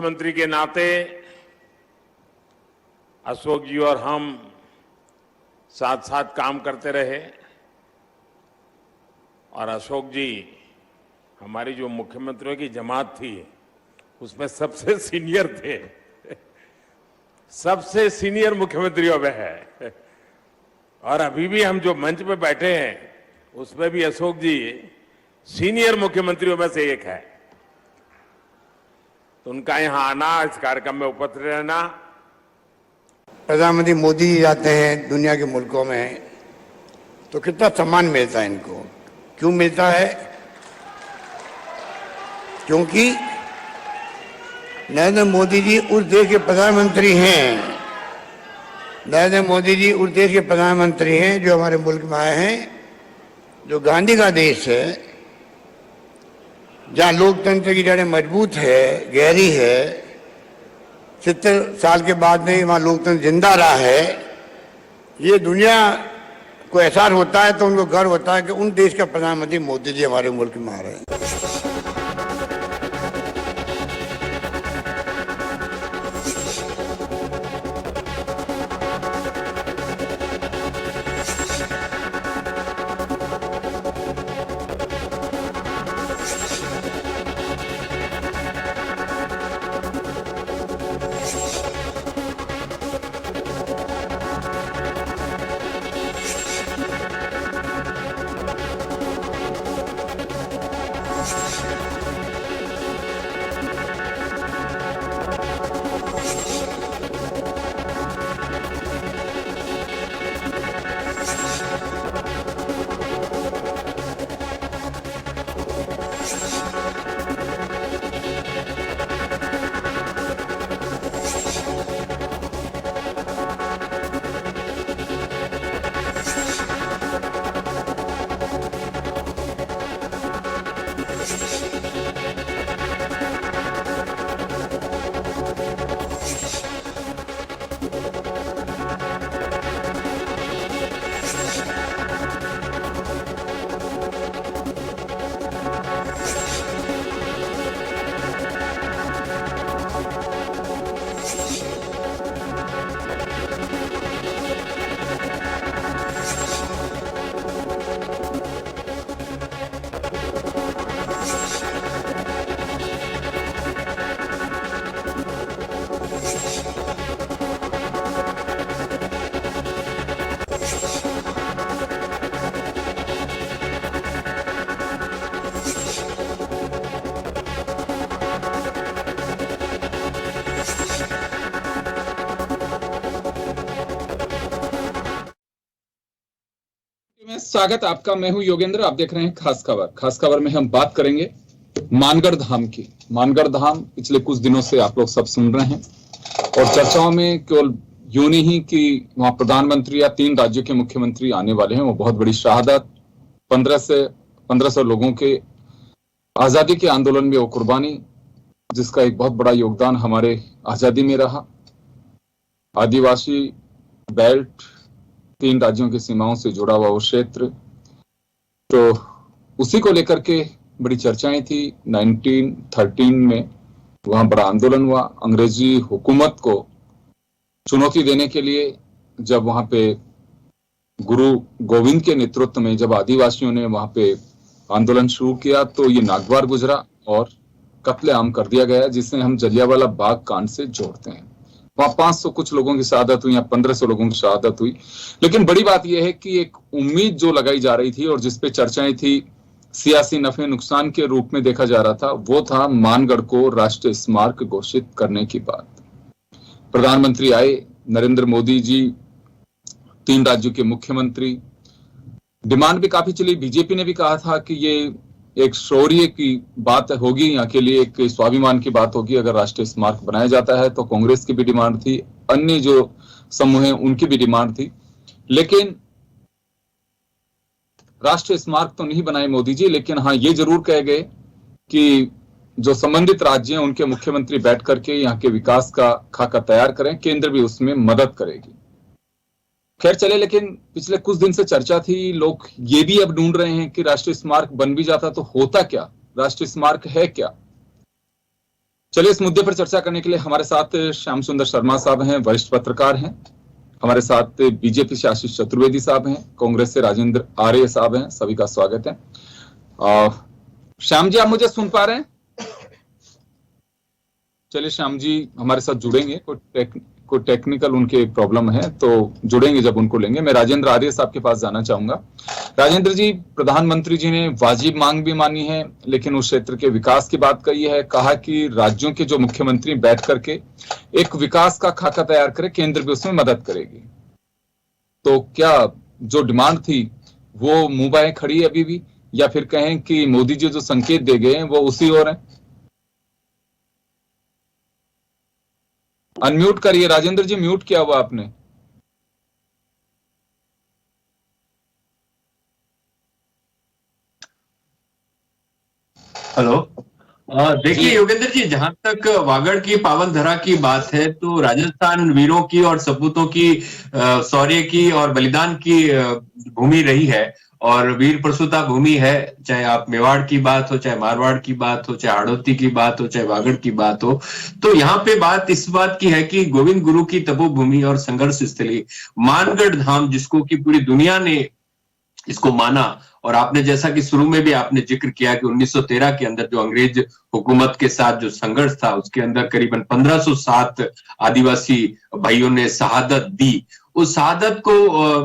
मुख्यमंत्री के नाते अशोक जी और हम साथ साथ काम करते रहे और अशोक जी हमारी जो मुख्यमंत्रियों की जमात थी उसमें सबसे सीनियर थे, सबसे सीनियर मुख्यमंत्रियों में है। और अभी भी हम जो मंच पे बैठे हैं उसमें भी अशोक जी सीनियर मुख्यमंत्रियों में से एक है। तो उनका यहां आना, इस कार्यक्रम में उपस्थित रहना। प्रधानमंत्री मोदी जी जाते हैं दुनिया के मुल्कों में तो कितना सम्मान मिलता है इनको। क्यों मिलता है? क्योंकि नरेंद्र मोदी जी उस देश के प्रधानमंत्री हैं। नरेंद्र मोदी जी उस देश के प्रधानमंत्री हैं जो हमारे मुल्क में आए हैं, जो गांधी का देश है, जहां लोकतंत्र की जड़ें मजबूत है, गहरी है। 70 साल के बाद में वहां लोकतंत्र जिंदा रहा है। ये दुनिया को एहसास होता है तो उनको गर्व होता है कि उन देश का प्रधानमंत्री मोदी जी हमारे मुल्क में आ रहे हैं। स्वागत आपका। मैं हूं योगेंद्र। आप देख रहे हैं खास खबर। खास खबर में हम बात करेंगे मानगढ़ धाम की। मानगढ़ धाम पिछले कुछ दिनों से आप लोग सब सुन रहे हैं और चर्चाओं में केवल यूं नहीं कि वहां प्रधानमंत्री या 3 राज्यों के मुख्यमंत्री आने वाले हैं। वो बहुत बड़ी शहादत, 1500 लोगों के आजादी के आंदोलन में वो कुर्बानी, जिसका एक बहुत बड़ा योगदान हमारे आजादी में रहा। आदिवासी बेल्ट, 3 राज्यों की सीमाओं से जुड़ा हुआ वो क्षेत्र, तो उसी को लेकर के बड़ी चर्चाएं थी। 1913 में वहां बड़ा आंदोलन हुआ अंग्रेजी हुकूमत को चुनौती देने के लिए। जब वहां पे गुरु गोविंद के नेतृत्व में जब आदिवासियों ने वहां पे आंदोलन शुरू किया तो ये नागवार गुजरा और कत्लेआम कर दिया गया, जिसे हम जलियांवाला बाग कांड से जोड़ते हैं। वहां 500 कुछ लोगों की शहादत हुई या 1500 लोगों की शहादत हुई। लेकिन बड़ी बात यह है कि एक उम्मीद जो लगाई जा रही थी और जिसपे चर्चाएं थी, सियासी नफे नुकसान के रूप में देखा जा रहा था, वो था मानगढ़ को राष्ट्रीय स्मारक घोषित करने की बात। प्रधानमंत्री आए, नरेंद्र मोदी जी, 3 राज्यों के मुख्यमंत्री, डिमांड भी काफी चली। बीजेपी ने भी कहा था कि ये एक शौर्य की बात होगी, यहाँ के लिए एक स्वाभिमान की बात होगी अगर राष्ट्रीय स्मारक बनाया जाता है। तो कांग्रेस की भी डिमांड थी, अन्य जो समूह हैं उनकी भी डिमांड थी। लेकिन राष्ट्रीय स्मारक तो नहीं बनाए मोदी जी, लेकिन हाँ ये जरूर कह गए कि जो संबंधित राज्य हैं उनके मुख्यमंत्री बैठ करके यहाँ के विकास का खाका तैयार करें, केंद्र भी उसमें मदद करेगी। खैर चले, लेकिन पिछले कुछ दिन से चर्चा थी, लोग ये भी अब ढूंढ रहे हैं कि राष्ट्रीय स्मारक बन भी जाता तो होता क्या, राष्ट्रीय स्मारक है क्या। चलिए, इस मुद्दे पर चर्चा करने के लिए हमारे साथ श्याम सुंदर शर्मा साहब हैं, वरिष्ठ पत्रकार हैं। हमारे साथ बीजेपी से आशीष चतुर्वेदी साहब हैं, कांग्रेस से राजेंद्र आर्य साहब हैं। सभी का स्वागत है। श्याम जी, आप मुझे सुन पा रहे हैं? चलिए, श्याम जी हमारे साथ जुड़ेंगे। कोई टेक्निकल उनके प्रॉब्लम है तो जुड़ेंगे, जब उनको लेंगे। मैं राजेंद्र आर्य साहब के पास जाना चाहूंगा। राजेंद्र जी, प्रधानमंत्री जी ने वाजिब मांग भी मानी है, लेकिन उस क्षेत्र के विकास की बात कही है। कहा कि राज्यों के जो मुख्यमंत्री बैठ करके एक विकास का खाका तैयार करे, केंद्र भी उसमें मदद करेगी। तो क्या जो डिमांड थी वो मुंह बाएं खड़ी है अभी भी, या फिर कहें कि मोदी जी जो संकेत दे गए हैं वो उसी ओर है? अनम्यूट करिए राजेंद्र जी, म्यूट किया हुआ आपने। हेलो। देखिए योगेंद्र जी, जहां तक वागड़ की पावन धरा की बात है तो राजस्थान वीरों की और सपूतों की शौर्य की और बलिदान की भूमि रही है और वीर प्रसूता भूमि है। चाहे आप मेवाड़ की बात हो, चाहे मारवाड़ की बात हो, चाहे हाड़ौती की बात हो, चाहे वागड़ की बात हो, तो यहाँ पे बात इस बात की है कि गोविंद गुरु की तपोभूमि और संघर्ष स्थली मानगढ़ धाम, जिसको कि पूरी दुनिया ने इसको माना। और आपने जैसा कि शुरू में भी आपने जिक्र किया कि 1913 के अंदर जो अंग्रेज हुकूमत के साथ जो संघर्ष था उसके अंदर करीबन 1507 आदिवासी भाइयों ने शहादत दी। उस शहादत को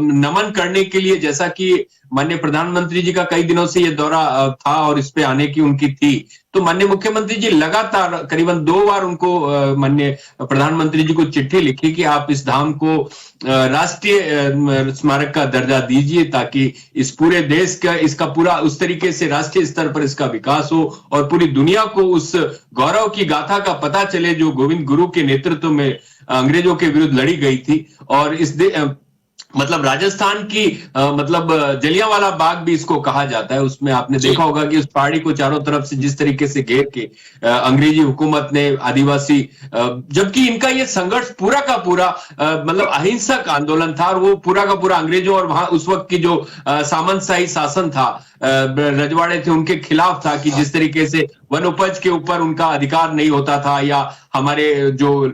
नमन करने के लिए, जैसा कि माननीय प्रधानमंत्री जी का कई दिनों से ये दौरा था और इस पे आने की उनकी थी, तो माननीय मुख्यमंत्री जी लगातार करीबन 2 बार उनको माननीय प्रधानमंत्री जी को चिट्ठी लिखी कि आप इस धाम को राष्ट्रीय स्मारक का दर्जा दीजिए, ताकि इस पूरे देश का इसका पूरा उस तरीके से राष्ट्रीय स्तर पर इसका विकास हो और पूरी दुनिया को उस गौरव की गाथा का पता चले जो गोविंद गुरु के नेतृत्व में अंग्रेजों के विरुद्ध लड़ी गई थी। और इस मतलब राजस्थान की मतलब जलियांवाला बाग भी इसको कहा जाता है। उसमें आपने देखा होगा कि उस पहाड़ी को चारों तरफ से जिस तरीके से घेर के अंग्रेजी हुकूमत ने आदिवासी, जबकि इनका ये संघर्ष पूरा का पूरा मतलब अहिंसक आंदोलन था और वो पूरा का पूरा अंग्रेजों और वहां उस वक्त की जो सामंतशाही शासन था, रजवाड़े थे, उनके खिलाफ था कि जिस तरीके से वन उपज के ऊपर उनका अधिकार नहीं होता था, या हमारे जो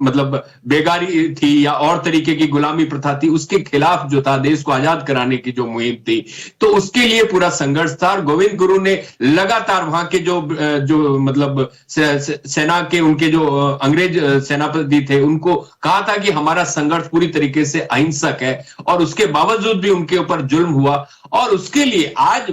मतलब बेगारी थी या और तरीके की गुलामी प्रथा थी, उसके खिलाफ जो था देश को आजाद कराने की जो मुहिम थी, तो उसके लिए पूरा संघर्ष था। और गोविंद गुरु ने लगातार वहां के जो मतलब सेना के उनके जो अंग्रेज सेनापति थे उनको कहा था कि हमारा संघर्ष पूरी तरीके से अहिंसक है, और उसके बावजूद भी उनके ऊपर जुल्म हुआ। और उसके लिए आज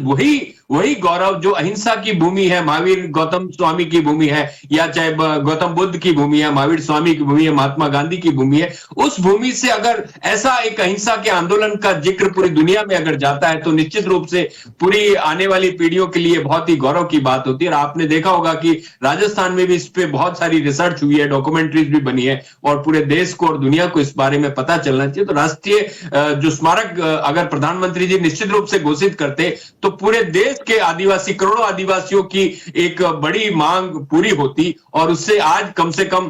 वही गौरव जो अहिंसा की भूमि है, महावीर गौतम स्वामी की भूमि है, या चाहे गौतम बुद्ध की भूमि है, महावीर स्वामी की भूमि है, महात्मा गांधी की भूमि है, उस भूमि से अगर ऐसा एक अहिंसा के आंदोलन का जिक्र पूरी दुनिया में अगर जाता है तो निश्चित रूप से पूरी आने वाली पीढ़ियों के लिए बहुत ही गौरव की बात होती है। और आपने देखा होगा कि राजस्थान में भी इस पे बहुत सारी रिसर्च हुई है, डॉक्यूमेंट्रीज भी बनी है, और पूरे देश को और दुनिया को इस बारे में पता चलना चाहिए। तो राष्ट्रीय जो स्मारक अगर प्रधानमंत्री जी निश्चित रूप से घोषित करते तो पूरे देश के आदिवासी, करोड़ों आदिवासियों की एक बड़ी मांग पूरी होती, और उससे आज कम से कम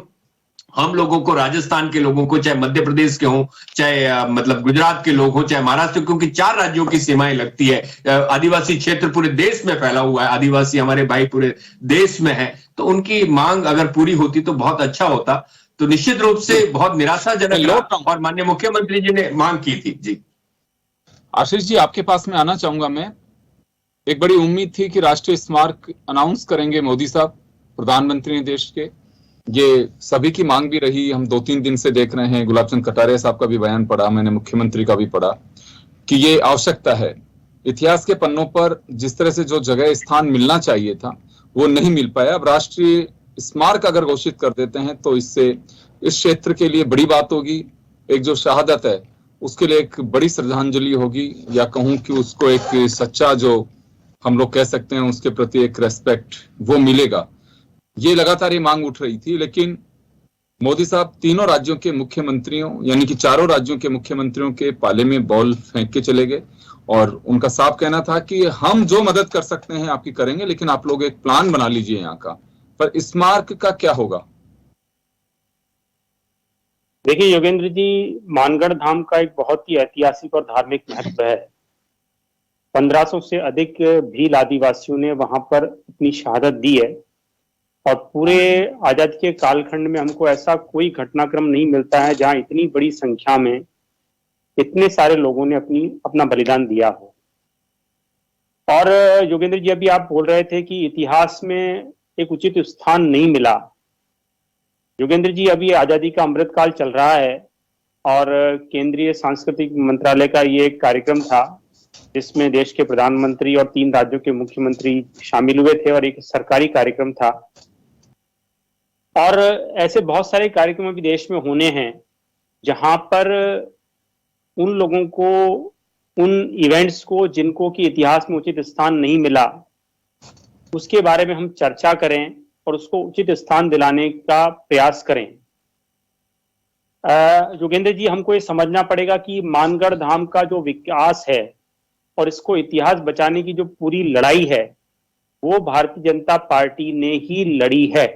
हम लोगों को, राजस्थान के लोगों को, चाहे मध्य प्रदेश के हों, चाहे मतलब गुजरात के लोग हों, चाहे महाराष्ट्र, क्योंकि 4 राज्यों की सीमाएं लगती है। आदिवासी क्षेत्र पूरे देश में फैला हुआ है, आदिवासी हमारे भाई पूरे देश में है, तो उनकी मांग अगर पूरी होती तो बहुत अच्छा होता। तो निश्चित रूप से बहुत निराशाजनक, और माननीय मुख्यमंत्री जी ने मांग की थी। जी आशीष जी, आपके पास में आना चाहूंगा मैं। एक बड़ी उम्मीद थी कि राष्ट्रीय स्मारक अनाउंस करेंगे मोदी साहब, प्रधानमंत्री देश के। ये सभी की मांग भी रही। हम 2-3 दिन से देख रहे हैं, गुलाब चंद कटारिया साहब का भी बयान पढ़ा, मैंने मुख्यमंत्री का भी पढ़ा, कि ये आवश्यकता है। इतिहास के पन्नों पर जिस तरह से जो जगह स्थान मिलना चाहिए था वो नहीं मिल पाया। अब राष्ट्रीय स्मारक अगर घोषित कर देते हैं तो इससे इस क्षेत्र के लिए बड़ी बात होगी। एक जो शहादत है उसके लिए एक बड़ी श्रद्धांजलि होगी, या कहूं कि उसको एक सच्चा, जो हम लोग कह सकते हैं, उसके प्रति एक रेस्पेक्ट वो मिलेगा। ये लगातार ये मांग उठ रही थी, लेकिन मोदी साहब तीनों राज्यों के मुख्यमंत्रियों, यानी कि 4 राज्यों के मुख्यमंत्रियों के पाले में बॉल फेंक के चले गए, और उनका साफ कहना था कि हम जो मदद कर सकते हैं आपकी करेंगे, लेकिन आप लोग एक प्लान बना लीजिए यहाँ का। पर स्मारक का क्या होगा? देखिए योगेंद्र जी, मानगढ़ धाम का एक बहुत ही ऐतिहासिक और धार्मिक महत्व है। 1500 से अधिक भील आदिवासियों ने वहां पर अपनी शहादत दी है, और पूरे आजादी के कालखंड में हमको ऐसा कोई घटनाक्रम नहीं मिलता है जहां इतनी बड़ी संख्या में इतने सारे लोगों ने अपना बलिदान दिया हो। और योगेंद्र जी, अभी आप बोल रहे थे कि इतिहास में एक उचित स्थान नहीं मिला। योगेंद्र जी, अभी आजादी का अमृतकाल चल रहा है और केंद्रीय सांस्कृतिक मंत्रालय का ये एक कार्यक्रम था जिसमें देश के प्रधानमंत्री और 3 राज्यों के मुख्यमंत्री शामिल हुए थे और एक सरकारी कार्यक्रम था। और ऐसे बहुत सारे कार्यक्रम अभी देश में होने हैं जहां पर उन लोगों को, उन इवेंट्स को जिनको कि इतिहास में उचित स्थान नहीं मिला, उसके बारे में हम चर्चा करें और उसको उचित स्थान दिलाने का प्रयास करें। योगेंद्र जी, हमको ये समझना पड़ेगा कि मानगढ़ धाम का जो विकास है और इसको इतिहास बचाने की जो पूरी लड़ाई है वो भारतीय जनता पार्टी ने ही लड़ी है।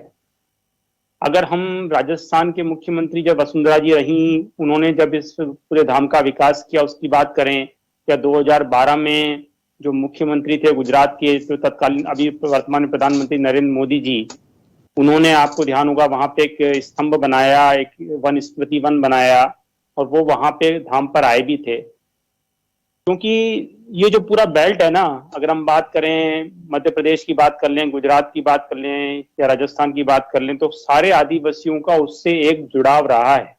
अगर हम राजस्थान के मुख्यमंत्री जब वसुंधरा जी रही, उन्होंने जब इस पूरे धाम का विकास किया उसकी बात करें, या 2012 में जो मुख्यमंत्री थे गुजरात के, जो तत्कालीन अभी वर्तमान प्रधानमंत्री नरेंद्र मोदी जी, उन्होंने, आपको ध्यान होगा, वहां पे एक स्तंभ बनाया, एक वन स्मृति वन बनाया और वो वहां पे धाम पर आए भी थे। क्योंकि ये जो पूरा बेल्ट है ना, अगर हम बात करें मध्य प्रदेश की बात कर लें, गुजरात की बात कर लें या राजस्थान की बात कर लें, तो सारे आदिवासियों का उससे एक जुड़ाव रहा है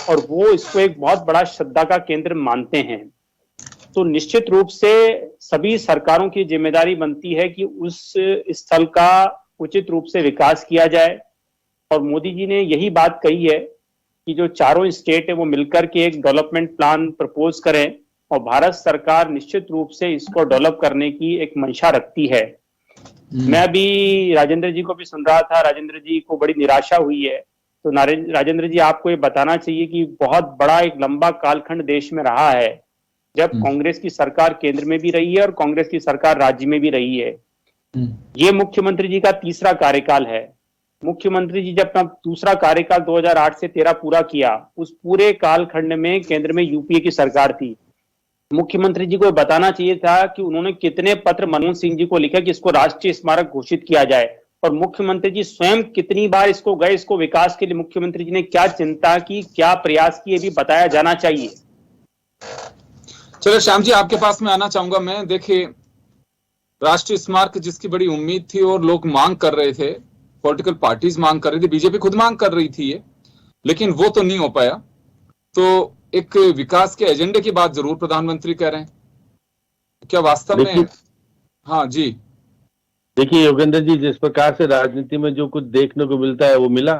और वो इसको एक बहुत बड़ा श्रद्धा का केंद्र मानते हैं। तो निश्चित रूप से सभी सरकारों की जिम्मेदारी बनती है कि उस स्थल का उचित रूप से विकास किया जाए। और मोदी जी ने यही बात कही है कि जो चारों स्टेट है वो मिलकर के एक डेवलपमेंट प्लान प्रपोज करें और भारत सरकार निश्चित रूप से इसको डेवलप करने की एक मंशा रखती है। मैं भी राजेंद्र जी को भी सुन रहा था, राजेंद्र जी को बड़ी निराशा हुई है। तो राजेंद्र जी, आपको ये बताना चाहिए कि बहुत बड़ा एक लंबा कालखंड देश में रहा है जब कांग्रेस की सरकार केंद्र में भी रही है और कांग्रेस की सरकार राज्य में भी रही है। ये मुख्यमंत्री जी का तीसरा कार्यकाल है। मुख्यमंत्री जी जब अपना दूसरा कार्यकाल 2008 से 13 पूरा किया, उस पूरे कालखंड में केंद्र में यूपीए की सरकार थी। मुख्यमंत्री जी को बताना चाहिए था कि उन्होंने कितने पत्र मनमोहन सिंह जी को लिखा कि इसको राष्ट्रीय स्मारक घोषित किया जाए, और मुख्यमंत्री जी स्वयं कितनी बार इसको गए, इसको विकास के लिए मुख्यमंत्री जी ने क्या चिंता की, क्या प्रयास किए, भी बताया जाना चाहिए। चलो श्याम जी, आपके पास में आना चाहूंगा मैं। देखिए, राष्ट्रीय स्मारक जिसकी बड़ी उम्मीद थी और लोग मांग कर रहे थे, पॉलिटिकल पार्टीज मांग कर रही थी, बीजेपी खुद मांग कर रही थी ये, लेकिन वो तो नहीं हो पाया। तो एक विकास के एजेंडे की बात जरूर प्रधानमंत्री कह रहे हैं, क्या वास्तव में? हाँ जी, देखिए योगेंद्र जी, जिस प्रकार से राजनीति में जो कुछ देखने को मिलता है वो मिला।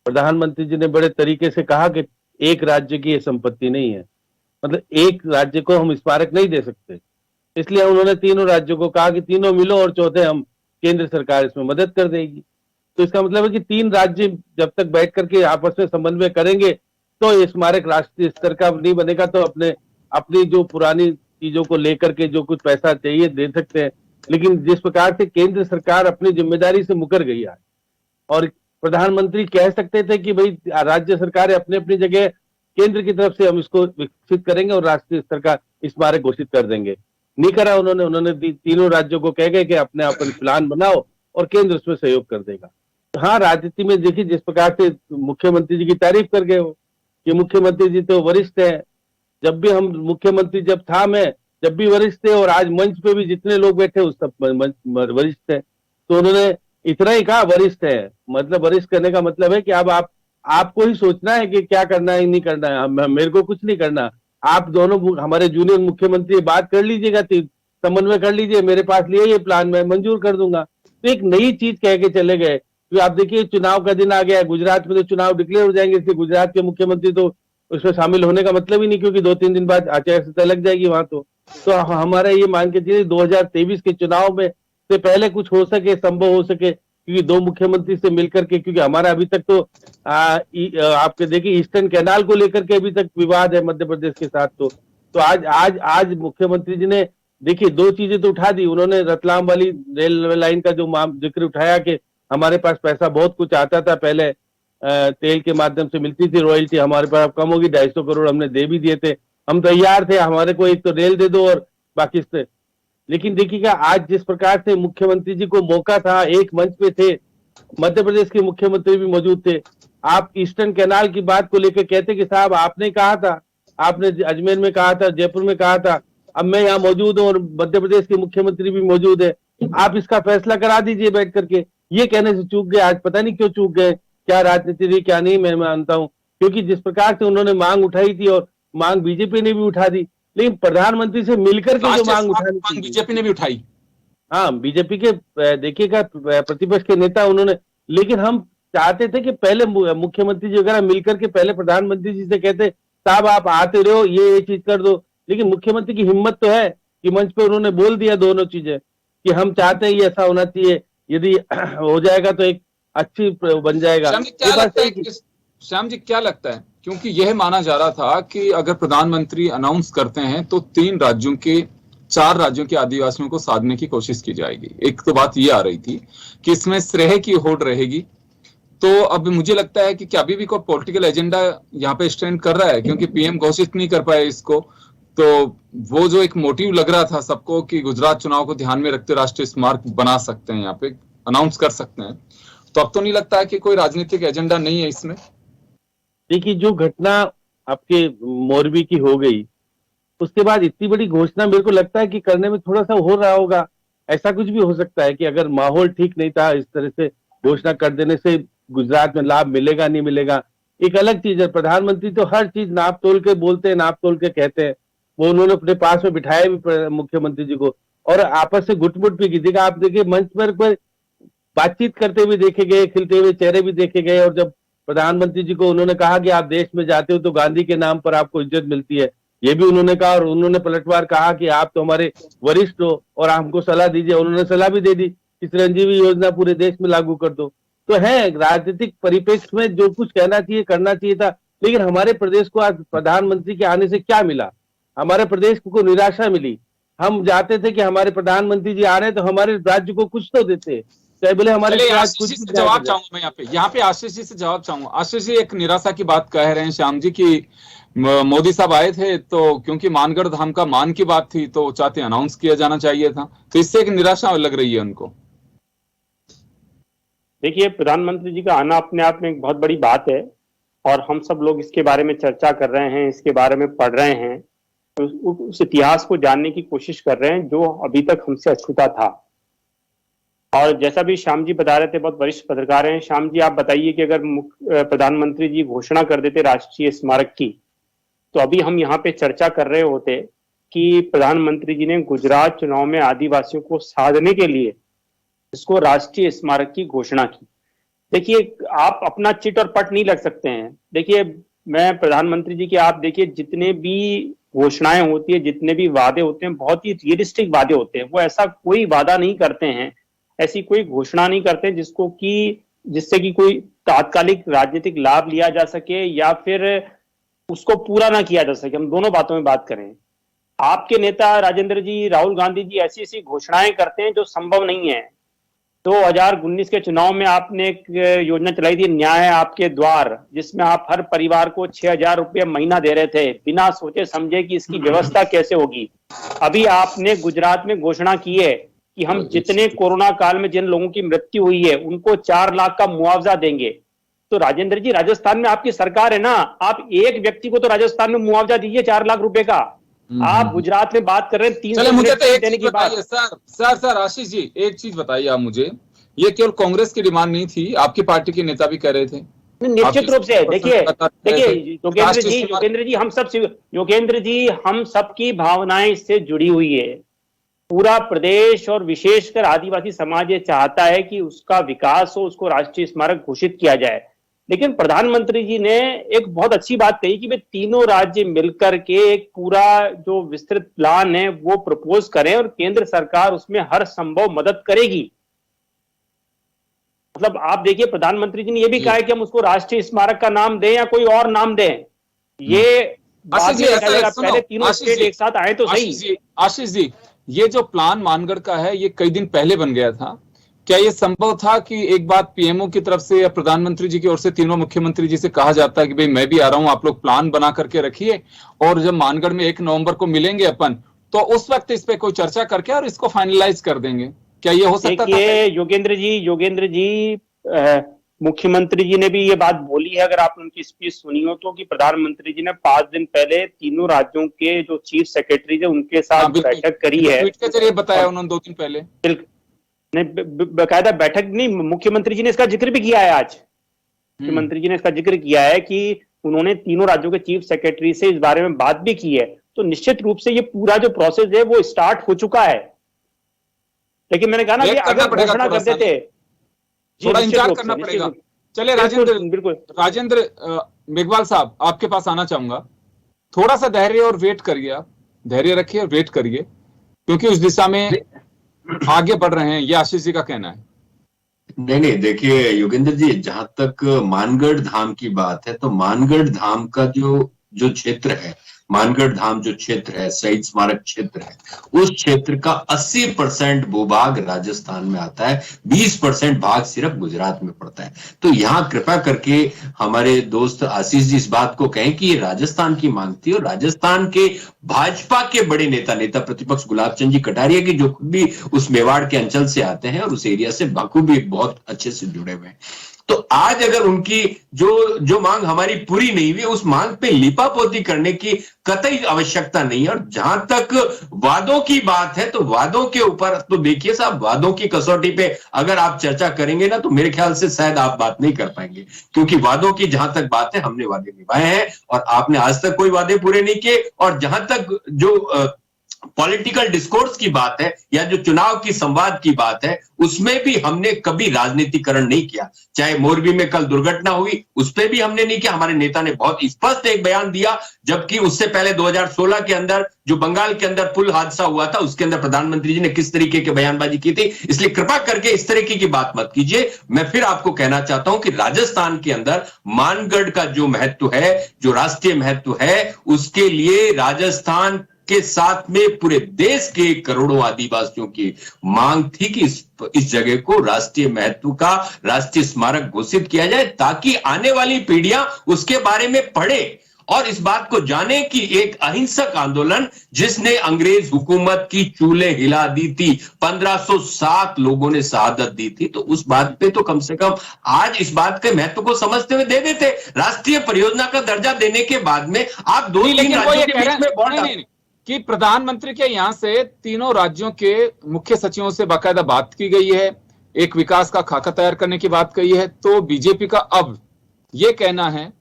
प्रधानमंत्री जी ने बड़े तरीके से कहा कि एक राज्य की ये संपत्ति नहीं है, मतलब एक राज्य को हम स्मारक नहीं दे सकते, इसलिए उन्होंने तीनों राज्यों को कहा कि तीनों मिलो और चौथे हम, केंद्र सरकार इसमें मदद कर देगी। तो इसका मतलब है कि 3 राज्य जब तक बैठ करके आपस में समन्वय करेंगे तो ये स्मारक राष्ट्रीय स्तर का नहीं बनेगा, तो अपनी जो पुरानी चीजों को लेकर के जो कुछ पैसा चाहिए दे सकते हैं। लेकिन जिस प्रकार से केंद्र सरकार अपनी जिम्मेदारी से मुकर गई है, और प्रधानमंत्री कह सकते थे कि भाई राज्य सरकार अपने अपनी जगह, केंद्र की तरफ से हम इसको विकसित करेंगे और राष्ट्रीय स्तर का स्मारक घोषित कर देंगे, नहीं करा उन्होंने तीनों राज्यों को कह गए कि अपने अपन प्लान बनाओ और केंद्र उसमें सहयोग कर देगा। हाँ, राजनीति में देखिए जिस प्रकार से मुख्यमंत्री जी की तारीफ कर गए हो कि मुख्यमंत्री जी तो वरिष्ठ है, जब भी हम मुख्यमंत्री जब भी वरिष्ठ थे, और आज मंच पे भी जितने लोग बैठे उस सब वरिष्ठ है, तो उन्होंने इतना ही कहा वरिष्ठ है। मतलब वरिष्ठ करने का मतलब है कि अब आपको ही सोचना है कि क्या करना है नहीं करना है, मेरे को कुछ नहीं करना, आप दोनों हमारे जूनियर मुख्यमंत्री बात कर लीजिएगा, समन्वय कर लीजिए, मेरे पास लिए ये प्लान मैं मंजूर कर दूंगा। तो एक नई चीज कह के चले गए। तो आप देखिए चुनाव का दिन आ गया है, गुजरात में तो चुनाव डिक्लेयर हो जाएंगे, इसलिए गुजरात के मुख्यमंत्री तो उसमें शामिल होने का मतलब ही नहीं, क्योंकि 2-3 दिन बाद आचार संहिता लग जाएगी वहां। तो हमारा ये मान के चलिए 2023 के चुनाव में से पहले कुछ हो सके, संभव हो सके, क्योंकि 2 मुख्यमंत्री से मिलकर के, क्योंकि हमारा अभी तक तो आपके देखिए ईस्टर्न कैनाल को लेकर के अभी तक विवाद है मध्य प्रदेश के साथ। तो आज मुख्यमंत्री जी ने देखिए 2 चीजें तो उठा दी उन्होंने। रतलाम वाली रेल लाइन का जो जिक्र उठाया कि हमारे पास पैसा बहुत कुछ आता था पहले, तेल के माध्यम से मिलती थी रॉयल्टी, हमारे पास अब कम होगी, 250 करोड़ हमने दे भी दिए थे, हम तैयार थे, हमारे को एक तो रेल दे दो और बाकी से। लेकिन देखिएगा आज जिस प्रकार से मुख्यमंत्री जी को मौका था, एक मंच पे थे, मध्य प्रदेश के मुख्यमंत्री भी मौजूद थे। आप ईस्टर्न कैनाल की बात को लेकर कहते कि साहब आपने कहा था, आपने अजमेर में कहा था, जयपुर में कहा था, अब मैं यहाँ मौजूद हूँ और मध्य प्रदेश के मुख्यमंत्री भी मौजूद है, आप इसका फैसला करा दीजिए बैठ करके। ये कहने से चूक गए। आज पता नहीं क्यों चूक गए, क्या राजनीति थी क्या नहीं, मैं मानता हूँ, क्योंकि जिस प्रकार से उन्होंने मांग उठाई थी और मांग बीजेपी ने भी उठा दी, लेकिन प्रधानमंत्री से मिलकर के जो मांग उठानी थी बीजेपी ने भी उठाई। हाँ, बीजेपी के देखिएगा प्रतिपक्ष के नेता उन्होंने, लेकिन हम चाहते थे कि पहले मुख्यमंत्री जी वगैरह मिलकर के पहले प्रधानमंत्री जी से कहते साहब आप आते रहो, ये चीज कर दो। लेकिन मुख्यमंत्री की हिम्मत तो है कि मंच पे उन्होंने बोल दिया दोनों चीजें कि हम चाहते हैं ये ऐसा होना चाहिए, यदि हो जाएगा तो एक अच्छी बन जाएगा। श्याम जी क्या लगता है, क्योंकि यह माना जा रहा था कि अगर प्रधानमंत्री अनाउंस करते हैं तो 4 राज्यों के आदिवासियों को साधने की कोशिश की जाएगी। एक तो बात ये आ रही थी कि इसमें श्रेय की होड़ रहेगी, तो अब मुझे लगता है कि क्या अभी भी कोई पॉलिटिकल एजेंडा यहाँ पे स्टैंड कर रहा है, क्योंकि पीएम घोषित नहीं कर पाए इसको, तो वो जो एक मोटिव लग रहा था सबको कि गुजरात चुनाव को ध्यान में रखते राष्ट्रीय स्मारक बना सकते हैं, यहाँ पे अनाउंस कर सकते हैं, तो अब तो नहीं लगता है कि कोई राजनीतिक एजेंडा नहीं है इसमें। देखिए, जो घटना आपके मोरबी की हो गई, उसके बाद इतनी बड़ी घोषणा मेरे को लगता है कि करने में थोड़ा सा हो रहा होगा। ऐसा कुछ भी हो सकता है कि अगर माहौल ठीक नहीं था, इस तरह से घोषणा कर देने से गुजरात में लाभ मिलेगा नहीं मिलेगा एक अलग चीज है। प्रधानमंत्री तो हर चीज नाप तोल के बोलते हैं, नाप तोल के कहते हैं। वो उन्होंने अपने पास में बिठाया भी मुख्यमंत्री जी को, और आपस से गुटमुट भी की। देखा आप देखिए, मंच पर बातचीत करते हुए देखे गए, खिलते हुए चेहरे भी देखे गए, और जब प्रधानमंत्री जी को उन्होंने कहा कि आप देश में जाते हो तो गांधी के नाम पर आपको इज्जत मिलती है, ये भी उन्होंने कहा। और उन्होंने पलटवार कहा कि आप तो हमारे वरिष्ठ हो और हमको सलाह दीजिए। उन्होंने सलाह भी दे दी कि चिरंजीवी योजना पूरे देश में लागू कर दो। तो है, राजनीतिक परिप्रेक्ष्य में जो कुछ कहना चाहिए करना चाहिए था, लेकिन हमारे प्रदेश को आज प्रधानमंत्री के आने से क्या मिला? हमारे प्रदेश को निराशा मिली। हम चाहते थे कि हमारे प्रधानमंत्री जी आ रहे हैं तो हमारे राज्य को कुछ तो देते, चाहे बोले हमारे जवाब चाहूंगा मैं यहाँ पे आशीष जी से जवाब चाहूंगा। आशीष जी, एक निराशा की बात कह रहे हैं श्याम जी की मोदी साहब आए थे तो क्योंकि मानगढ़ धाम का मान की बात थी तो चाहते अनाउंस किया जाना चाहिए था, तो इससे एक निराशा लग रही है उनको। देखिए, प्रधानमंत्री जी का आना अपने आप में एक बहुत बड़ी बात है, और हम सब लोग इसके बारे में चर्चा कर रहे हैं, इसके बारे में पढ़ रहे हैं, तो उस इतिहास को जानने की कोशिश कर रहे हैं जो अभी तक हमसे अछूता था। और जैसा भी श्याम जी बता रहे थे, बहुत वरिष्ठ पत्रकार हैं। श्याम जी, आप बताइए कि अगर प्रधानमंत्री जी घोषणा कर देते राष्ट्रीय स्मारक की, तो अभी हम यहाँ पे चर्चा कर रहे होते कि प्रधानमंत्री जी ने गुजरात चुनाव में आदिवासियों को साधने के लिए इसको राष्ट्रीय स्मारक की घोषणा की। देखिए, आप अपना चिट और पट नहीं लग सकते हैं। देखिए, मैं प्रधानमंत्री जी के, आप देखिए जितने भी घोषणाएं होती है, जितने भी वादे होते हैं, बहुत ही रियलिस्टिक वादे होते हैं। वो ऐसा कोई वादा नहीं करते हैं, ऐसी कोई घोषणा नहीं करते जिससे कि कोई तात्कालिक राजनीतिक लाभ लिया जा सके या फिर उसको पूरा ना किया जा सके। हम दोनों बातों में बात करें। आपके नेता राजेंद्र जी, राहुल गांधी जी ऐसी ऐसी घोषणाएं करते हैं जो संभव नहीं है। 2019 के चुनाव में आपने एक योजना चलाई थी, न्याय आपके द्वार, जिसमें आप हर परिवार को 6,000 रुपये महीना दे रहे थे, बिना सोचे समझे कि इसकी व्यवस्था कैसे होगी। अभी आपने गुजरात में घोषणा की है कि हम जितने कोरोना काल में जिन लोगों की मृत्यु हुई है उनको 4 लाख का मुआवजा देंगे। तो राजेंद्र जी, राजस्थान में आपकी सरकार है ना, आप एक व्यक्ति को तो राजस्थान में मुआवजा दीजिए 4 लाख रुपए का। आप गुजरात में बात कर रहे हैं 300 मुझे तो देने की बात। सर आशीष जी, एक चीज बताइए आप मुझे, ये केवल कांग्रेस की डिमांड नहीं थी, आपकी पार्टी के नेता भी कह रहे थे। निश्चित रूप से देखिए योगेंद्र जी, हम सबकी भावनाएं इससे जुड़ी हुई है। पूरा प्रदेश और विशेषकर आदिवासी समाज ये चाहता है कि उसका विकास हो, उसको राष्ट्रीय स्मारक घोषित किया जाए। लेकिन प्रधानमंत्री जी ने एक बहुत अच्छी बात कही कि वे तीनों राज्य मिलकर के एक पूरा जो विस्तृत प्लान है वो प्रपोज करें और केंद्र सरकार उसमें हर संभव मदद करेगी। मतलब आप देखिए, प्रधानमंत्री जी ने यह भी कहा है कि हम उसको राष्ट्रीय स्मारक का नाम दें या कोई और नाम दें, ये पहले तीनों स्टेट एक साथ आए तो सही। आशीष जी, ये जो प्लान मानगढ़ का है ये कई दिन पहले बन गया था। क्या ये संभव था कि एक बात पीएमओ की तरफ से या प्रधानमंत्री जी की ओर से तीनों मुख्यमंत्री जी से कहा जाता है कि भाई मैं भी आ रहा हूं, आप लोग प्लान बना करके रखिए, और जब मानगढ़ में 1 नवंबर को मिलेंगे अपन, तो उस वक्त इस पे कोई चर्चा करके और इसको फाइनलाइज कर देंगे? क्या ये हो सकता था? योगेंद्र जी, मुख्यमंत्री जी ने भी ये बात बोली है, अगर आप उनकी स्पीच सुनी हो तो, कि प्रधानमंत्री जी ने 5 दिन पहले तीनों राज्यों के जो चीफ सेक्रेटरी है उनके साथ बैठक करी है। ट्वीट के जरिए बताया उन्होंने 2 दिन पहले। नहीं, बाकायदा बैठक नहीं, मुख्यमंत्री जी ने इसका जिक्र भी किया है आज। मुख्यमंत्री जी ने इसका जिक्र किया है कि उन्होंने तीनों राज्यों के चीफ सेक्रेटरी से इस बारे में बात भी की है। तो निश्चित रूप से ये पूरा जो प्रोसेस है वो स्टार्ट हो चुका है। लेकिन मैंने कहा ना कि अगर घोषणा कर देते, थोड़ा इंतजार करना पड़ेगा। चलिए बिल्कुल राजेंद्र मेघवाल साहब, आपके पास आना चाहूंगा। थोड़ा सा धैर्य और वेट करिए, आप धैर्य रखिए और वेट करिए, क्योंकि उस दिशा में आगे बढ़ रहे हैं, ये आशीष जी का कहना है। नहीं, देखिए योगेंद्र जी, जहां तक मानगढ़ धाम की बात है, तो मानगढ़ धाम का जो क्षेत्र है, मानगढ़ धाम जो क्षेत्र है, शहीद स्मारक क्षेत्र है, उस क्षेत्र का 80% भूभाग राजस्थान में आता है, 20% भाग सिर्फ गुजरात में पड़ता है। तो यहाँ कृपया करके हमारे दोस्त आशीष जी इस बात को कहें कि ये राजस्थान की मांग थी, और राजस्थान के भाजपा के बड़े नेता प्रतिपक्ष गुलाब चंद जी कटारिया की, जो खुद भी उस मेवाड़ के अंचल से आते हैं और उस एरिया से बखूबी बहुत अच्छे से जुड़े हुए हैं, तो आज अगर उनकी जो मांग हमारी पूरी नहीं हुई, उस मांग पे लिपापोती करने की कतई आवश्यकता नहीं है। और जहां तक वादों की बात है, तो वादों के ऊपर तो देखिए साहब, वादों की कसौटी पे अगर आप चर्चा करेंगे ना, तो मेरे ख्याल से शायद आप बात नहीं कर पाएंगे, क्योंकि वादों की जहां तक बात है, हमने वादे निभाए हैं और आपने आज तक कोई वादे पूरे नहीं किए। और जहां तक जो पॉलिटिकल डिस्कोर्स की बात है, या जो चुनाव की संवाद की बात है, उसमें भी हमने कभी राजनीतिकरण नहीं किया। चाहे मोरबी में कल दुर्घटना हुई, उस पर भी हमने नहीं किया। हमारे नेता ने बहुत स्पष्ट एक बयान दिया, जबकि उससे पहले 2016 के अंदर जो बंगाल के अंदर पुल हादसा हुआ था, उसके अंदर प्रधानमंत्री जी ने किस तरीके की बयानबाजी की थी। इसलिए कृपा करके इस तरीके की बात मत कीजिए। मैं फिर आपको कहना चाहता हूं कि राजस्थान के अंदर मानगढ़ का जो महत्व है, जो राष्ट्रीय महत्व है, उसके लिए राजस्थान के साथ में पूरे देश के करोड़ों आदिवासियों की मांग थी कि इस जगह को राष्ट्रीय महत्व का राष्ट्रीय स्मारक घोषित किया जाए, ताकि आने वाली पीढ़ियां उसके बारे में पढ़े और इस बात को जाने कि एक अहिंसक आंदोलन जिसने अंग्रेज हुकूमत की चूल्हे हिला दी थी, 1507 लोगों ने शहादत दी थी, तो उस बात पे तो कम से कम आज इस बात के महत्व को समझते हुए दे देते। राष्ट्रीय परियोजना का दर्जा देने के बाद में आप 2-3 राज्यों के बीच में बॉन्ड कि प्रधानमंत्री के यहां से तीनों राज्यों के मुख्य सचिवों से बाकायदा बात की गई है, एक विकास का खाका तैयार करने की बात कही है। तो बीजेपी का अब ये कहना है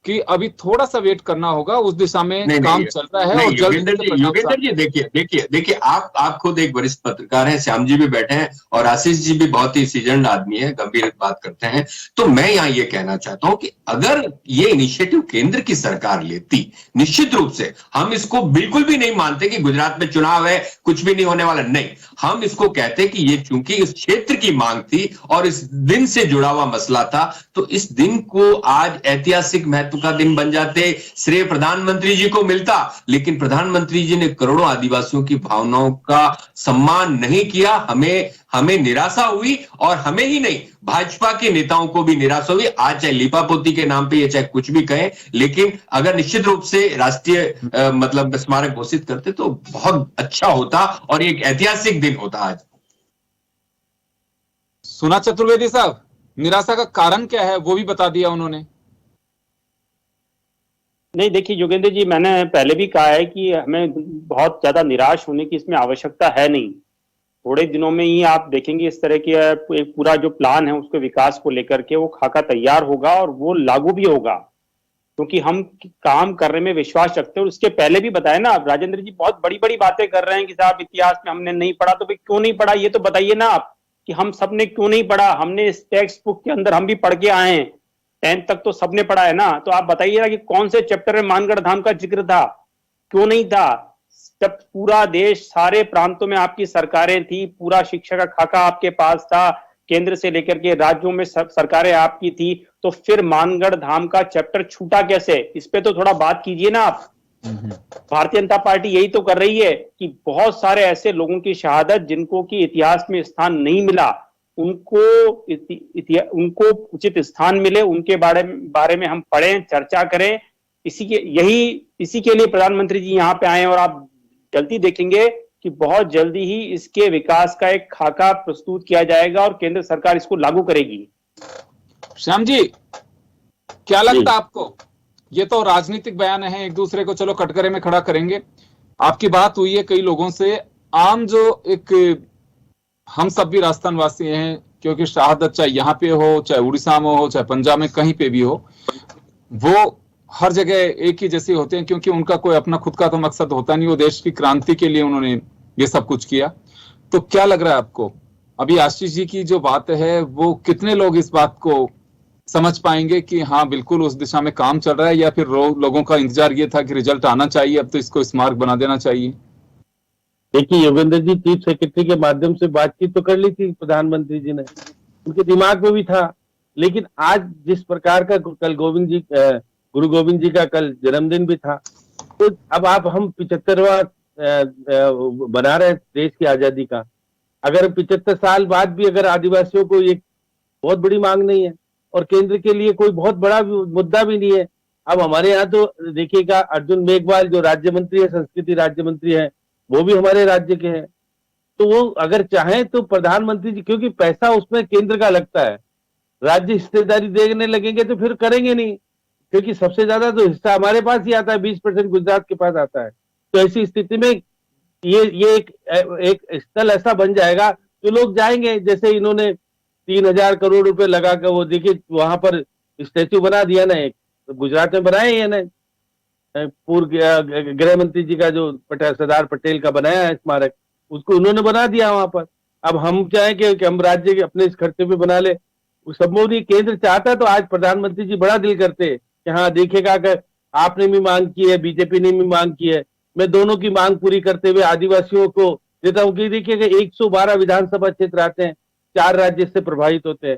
कि अभी थोड़ा सा वेट करना होगा, उस दिशा में काम चल रहा है। और योगेंद्र जी देखिए आप खुद एक वरिष्ठ पत्रकार हैं, श्याम जी भी बैठे हैं और आशीष जी भी बहुत ही सीजन्ड आदमी है, गंभीर बात करते हैं। तो मैं यहाँ ये कहना चाहता हूं कि अगर ये इनिशिएटिव केंद्र की सरकार लेती, निश्चित रूप से हम इसको बिल्कुल भी नहीं मानते कि गुजरात में चुनाव है, कुछ भी नहीं होने वाला, नहीं, हम इसको कहते कि ये चूंकि इस क्षेत्र की मांग थी और इस दिन से जुड़ा हुआ मसला था, तो इस दिन को आज ऐतिहासिक महत्व का दिन बन जाते, श्रेय प्रधानमंत्री जी को मिलता। लेकिन प्रधानमंत्री जी ने करोड़ों आदिवासियों की भावनाओं का सम्मान नहीं किया। हमें निराशा हुई, और हमें ही नहीं, भाजपा के नेताओं को भी निराशा हुई। आज चाहे लिपापोती के नाम पे ये चाहे कुछ भी कहें, लेकिन अगर निश्चित रूप से राष्ट्रीय मतलब स्मारक घोषित करते तो बहुत अच्छा होता और एक ऐतिहासिक दिन होता। आज सुना चतुर्वेदी साहब, निराशा का कारण क्या है वो भी बता दिया उन्होंने। नहीं, देखिए योगेंद्र जी, मैंने पहले भी कहा है कि हमें बहुत ज्यादा निराश होने की इसमें आवश्यकता है नहीं। थोड़े दिनों में ही आप देखेंगे इस तरह की एक पूरा जो प्लान है उसके विकास को लेकर के वो खाका तैयार होगा और वो लागू भी होगा, क्योंकि हम काम करने में विश्वास रखते हैं। और उसके पहले भी बताया ना राजेंद्र जी, बहुत बड़ी बड़ी बातें कर रहे हैं कि साहब इतिहास में हमने नहीं पढ़ा, तो भाई क्यों नहीं पढ़ा ये तो बताइए ना आप, कि हम सबने क्यों नहीं पढ़ा। हमने इस टेक्स्ट बुक के अंदर हम भी पढ़ के आए हैं, 10th तक तो सबने पढ़ा है ना। तो आप बताइए ना कि कौन से चैप्टर में मानगढ़ धाम का जिक्र था, क्यों नहीं था। जब पूरा देश, सारे प्रांतों में आपकी सरकारें थी, पूरा शिक्षा का खाका आपके पास था, केंद्र से लेकर के राज्यों में सरकारें आपकी थी, तो फिर मानगढ़ धाम का चैप्टर छूटा कैसे? इस पे तो थोड़ा बात कीजिए ना आप। भारतीय जनता पार्टी यही तो कर रही है कि बहुत सारे ऐसे लोगों की शहादत जिनको कि इतिहास में स्थान नहीं मिला, उनको उचित स्थान मिले, उनके बारे में हम पढ़ें, चर्चा करें। इसी के लिए प्रधानमंत्री जी यहाँ पे आए, और आप जल्दी देखेंगे कि बहुत जल्दी ही इसके विकास का एक खाका प्रस्तुत किया जाएगा और केंद्र सरकार इसको लागू करेगी। श्याम जी, क्या लगता है आपको? ये तो राजनीतिक बयान है, एक दूसरे को चलो कटघरे में खड़ा करेंगे। आपकी बात हुई है कई लोगों से, आम जो एक हम सब भी राजस्थान वासी हैं, क्योंकि शहादत चाहे यहाँ पे हो, चाहे उड़ीसा में हो, चाहे पंजाब में, कहीं पे भी हो, वो हर जगह एक ही जैसे होते हैं, क्योंकि उनका कोई अपना खुद का तो मकसद होता नहीं, वो देश की क्रांति के लिए उन्होंने ये सब कुछ किया। तो क्या लग रहा है आपको, अभी आशीष जी की जो बात है वो कितने लोग इस बात को समझ पाएंगे कि हाँ बिल्कुल उस दिशा में काम चल रहा है, या फिर लोगों का इंतजार ये था कि रिजल्ट आना चाहिए, अब तो इसको स्मारक बना देना चाहिए? देखिए योगेंद्र जी, चीफ सेक्रेटरी के माध्यम से बातचीत तो कर ली थी प्रधानमंत्री जी ने, उनके दिमाग में भी था, लेकिन आज जिस प्रकार का कल गुरु गोविंद जी का कल जन्मदिन भी था, तो अब हम 75वां बना रहे देश की आजादी का। अगर 75 साल बाद भी अगर आदिवासियों को एक बहुत बड़ी मांग नहीं है और केंद्र के लिए कोई बहुत बड़ा मुद्दा भी नहीं है। अब हमारे यहाँ तो देखिएगा, अर्जुन मेघवाल जो राज्य मंत्री है, संस्कृति राज्य मंत्री है, वो भी हमारे राज्य के हैं। तो वो अगर चाहें तो प्रधानमंत्री जी, क्योंकि पैसा उसमें केंद्र का लगता है, राज्य हिस्सेदारी देने लगेंगे तो फिर करेंगे नहीं, क्योंकि सबसे ज्यादा तो हिस्सा हमारे पास ही आता है, 20% गुजरात के पास आता है। तो ऐसी स्थिति में ये एक स्थल ऐसा बन जाएगा तो लोग जाएंगे। जैसे इन्होंने 3000 करोड़ रुपए लगाकर, वो देखिए वहां पर स्टैच्यू बना दिया ना, एक गुजरात में बनाया है ना, पूर्व गृह मंत्री जी का जो सरदार पटेल का बनाया है स्मारक, उसको उन्होंने बना दिया वहां पर। अब हम चाहें कि हम राज्य के अपने इस खर्चे पे बना ले, संभव नहीं। केंद्र चाहता तो आज प्रधानमंत्री जी बड़ा दिल करते कि हाँ देखिएगा, अगर आपने भी मांग की है, बीजेपी ने भी मांग की है, मैं दोनों की मांग पूरी करते हुए आदिवासियों को देता हूँ कि देखिएगा 112 विधानसभा क्षेत्र आते हैं, 4 राज्य से प्रभावित होते हैं,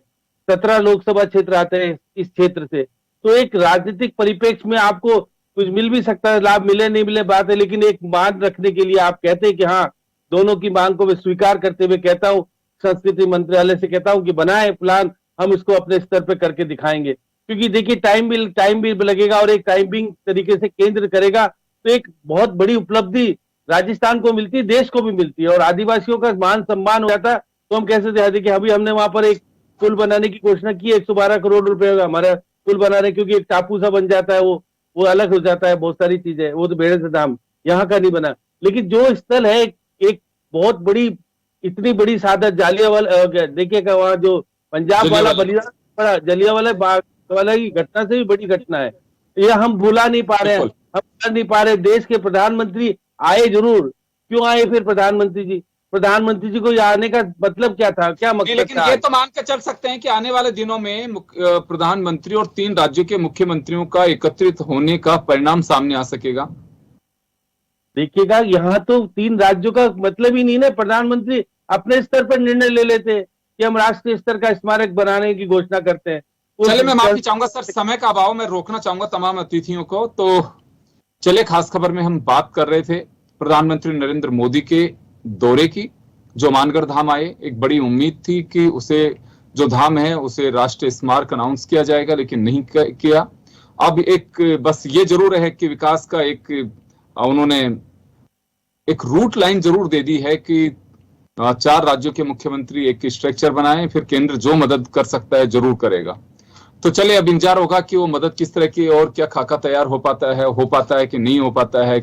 17 लोकसभा क्षेत्र आते हैं इस क्षेत्र से। तो एक राजनीतिक परिप्रेक्ष्य में आपको कुछ मिल भी सकता है, लाभ मिले नहीं मिले बात है, लेकिन एक मांग रखने के लिए आप कहते हैं कि हाँ दोनों की मांग को मैं स्वीकार करते हुए कहता हूँ, संस्कृति मंत्रालय से कहता हूँ कि बनाए प्लान, हम इसको अपने स्तर पे करके दिखाएंगे। क्योंकि देखिए टाइम भी लगेगा और एक टाइमिंग तरीके से केंद्र करेगा तो एक बहुत बड़ी उपलब्धि राजस्थान को मिलती है, देश को भी मिलती है, और आदिवासियों का मान सम्मान हो जाता। तो हम कैसे देखिए, अभी हमने वहां पर एक पुल बनाने की घोषणा की, 112 करोड़ रुपए हमारा पुल बना रहे, क्योंकि एक टापू सा बन जाता है, वो अलग हो जाता है, बहुत सारी चीजें, वो तो बेड़े से दाम यहाँ का नहीं बना। लेकिन जो स्थल है एक बहुत बड़ी, इतनी बड़ी सादत जालियांवाला, देखिएगा वहां जो पंजाब वाला बलिदान बड़ा, जलियांवाला बाग वाला की घटना से भी बड़ी घटना है, ये हम भुला नहीं पा रहे हैं, हम कर नहीं पा रहे। देश के प्रधानमंत्री आए जरूर, क्यों आए फिर प्रधानमंत्री जी को आने का मतलब क्या था, क्या मकसद था? लेकिन ये तो मान के चल सकते हैं कि आने वाले दिनों में प्रधानमंत्री और 3 राज्यों के मुख्यमंत्रियों का एकत्रित होने का परिणाम सामने आ सकेगा। देखिएगा यहाँ तो 3 राज्यों का मतलब ही नहीं ना, प्रधानमंत्री अपने स्तर पर निर्णय ले लेते कि हम राष्ट्रीय स्तर का स्मारक बनाने की घोषणा करते हैं। चलिए, मैं माफी चाहूंगा सर, समय का अभाव, मैं रोकना चाहूंगा तमाम अतिथियों को। तो चलिए, खास खबर में हम बात कर रहे थे प्रधानमंत्री नरेंद्र मोदी के दौरे की, जो मानगढ़ धाम आए। एक बड़ी उम्मीद थी कि उसे जो धाम है उसे राष्ट्रीय स्मारक अनाउंस किया जाएगा, लेकिन नहीं किया। अब एक बस ये जरूर है कि विकास का उन्होंने एक रूट लाइन जरूर दे दी है कि 4 राज्यों के मुख्यमंत्री एक स्ट्रक्चर बनाएं, फिर केंद्र जो मदद कर सकता है जरूर करेगा। तो चलिए, अब इंतजार होगा कि वो मदद किस तरह की, और क्या खाका तैयार हो पाता है कि नहीं हो पाता है,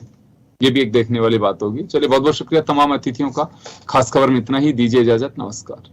ये भी एक देखने वाली बात होगी। चलिए, बहुत बहुत शुक्रिया तमाम अतिथियों का। खास खबर में इतना ही, दीजिए इजाजत, नमस्कार।